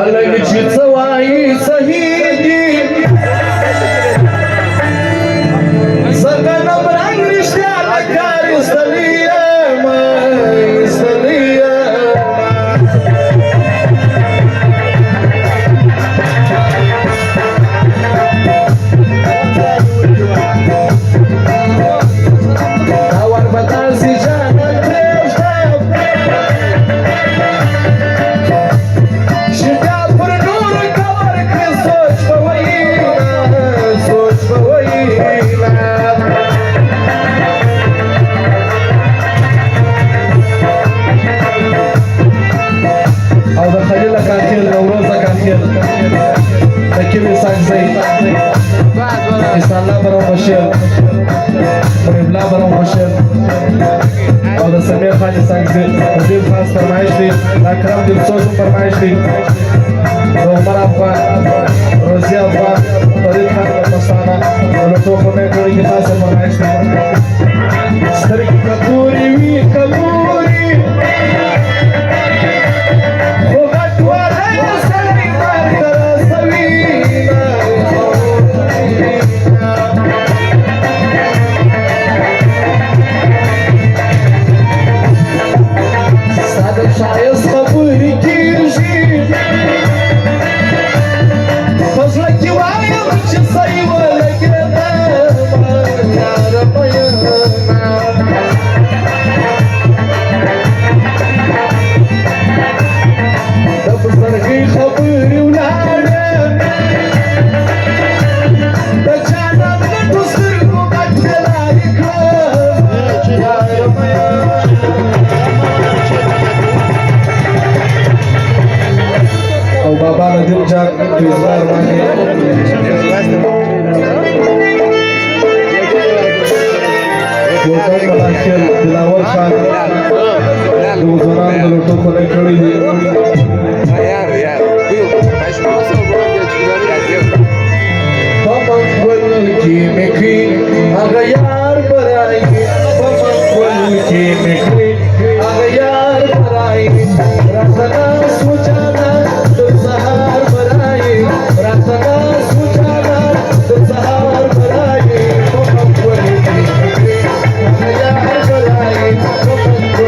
अलगची चवाई सही सगन ब्रांगृष्याला कारी स्थलीय माय स्थलीय आवर बतासी जाना İnsanlar bana hoşer, Mevla bana hoşer. और समीर खान सांगते मुझे खास फरमाइश थी अकरम दिलसोज फरमाइश थी उमर अब्बा रोजिया अब्बा फरीद खान मस्ताना और लोगों ने कोई की खास फरमाइश थी सरी कपूरी भी कपूरी होगा ट्वाला सरी मार कर Savina Şayız kabulü girişi Fazla kivayım için sayıvılı gidemem Yaramayana Dabızlargı kabulü ularım Da canımda tuzdur bu kaçela yıkım Yaramayana और बाबा नदीम जाग इजबार माने कोटन मलाखिल दिलावर खान दो जनान लोटो को ने खड़ी पवन गुल की मिठी अगर यार बराई पवन गुल की मिठी अगर यार बराई रतना सुजाना सहार बनाए प्रार्थना सुजाना सहार बनाए पवन यार बनाए पवन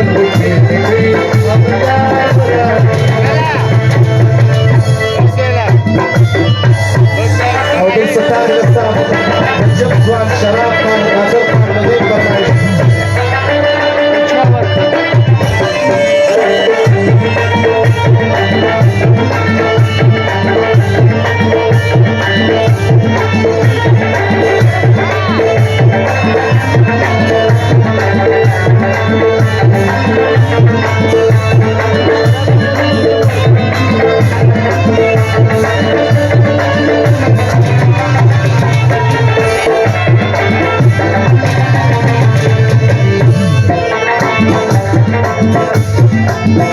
यार और इस सतार जब स्वाद शराब खान गाजर खान नदीम बनाए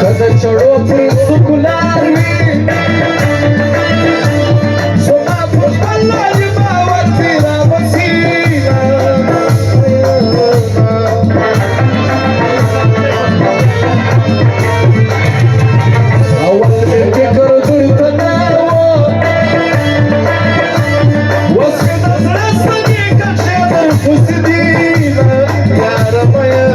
Kada choro apni sukular mein Sona phutballa jibawat tera wasila Awal mein ke karo dil tanarwo Waske nasrasani ka shadar fusidina Yara maya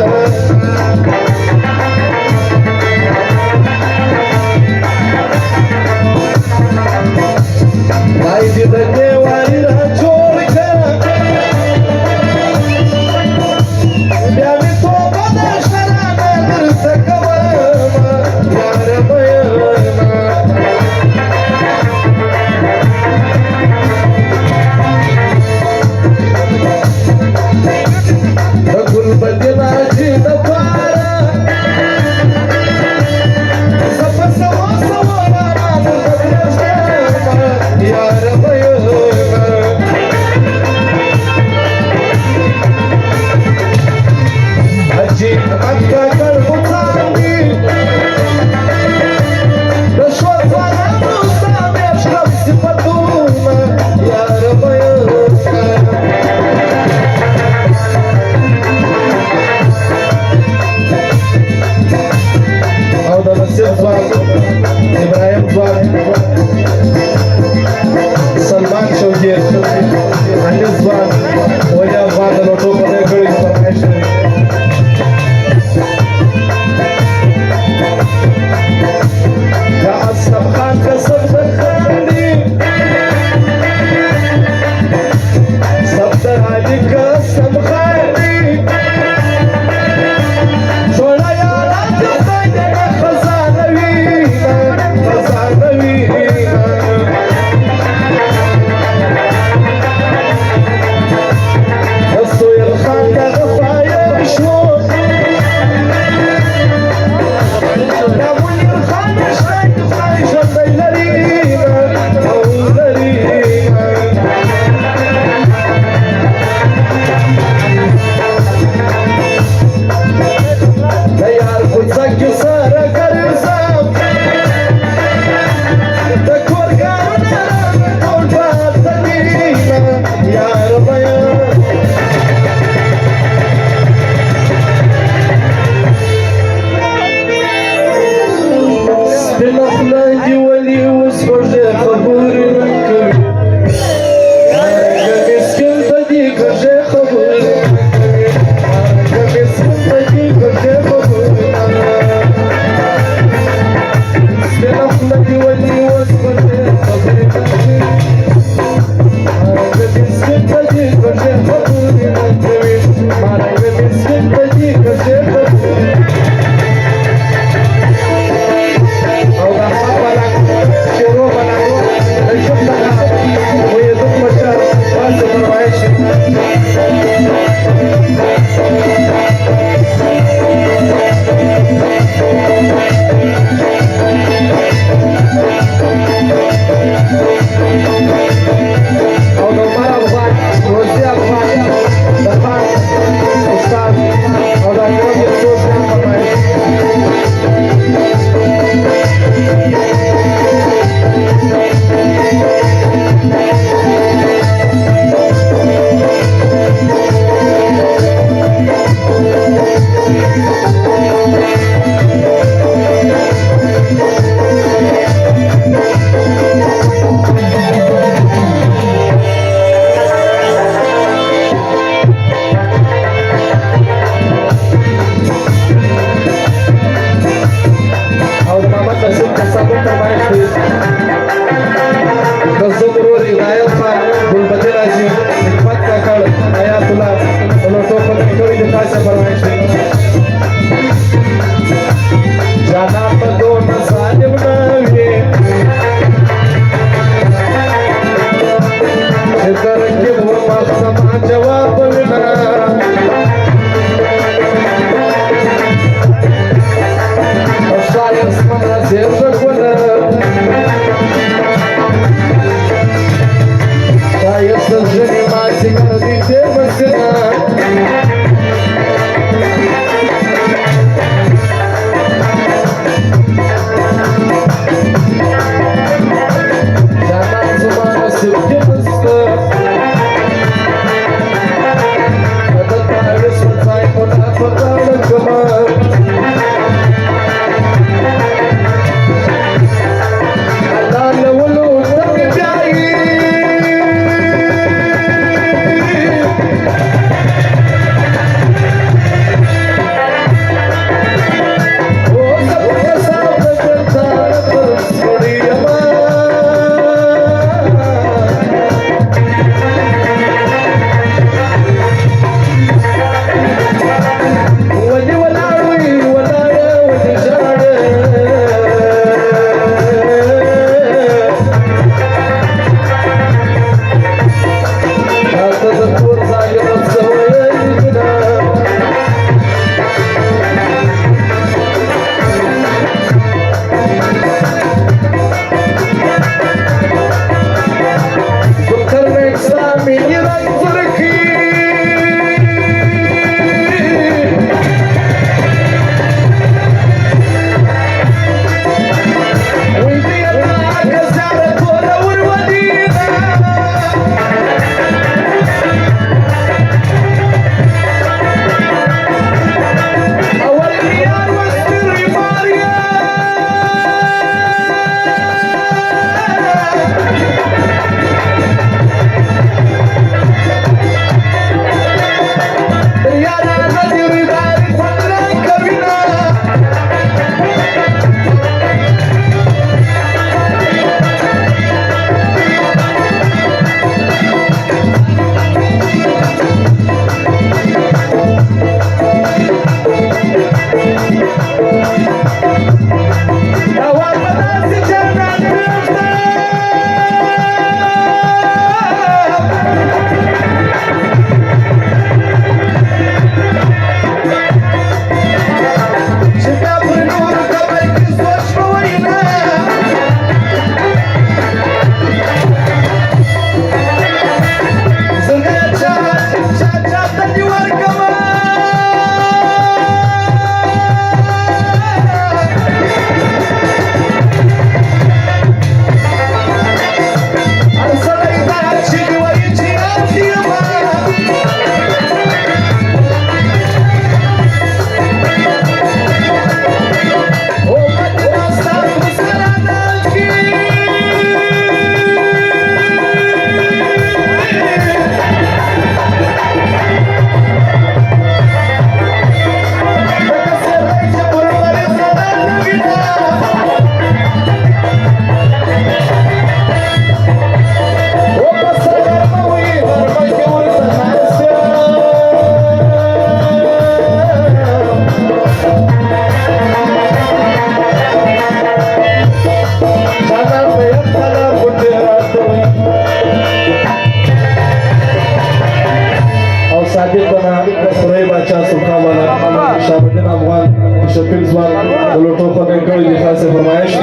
लोटो खोने कड़ी दिखा से फरमाइश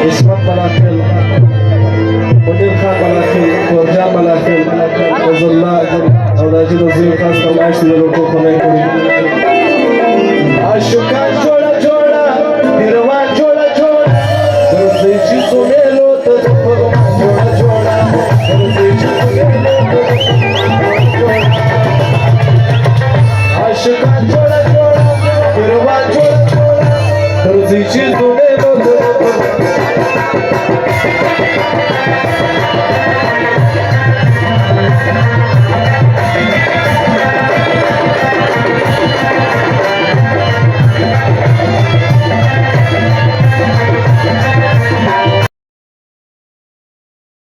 इस्मत मलाखिल मुनीर खान मलाखिल कोरजा मलाखिल अज़ुल्ला और राजी नज़ीर खास फरमाइश लोटो खोने कड़ी आशुका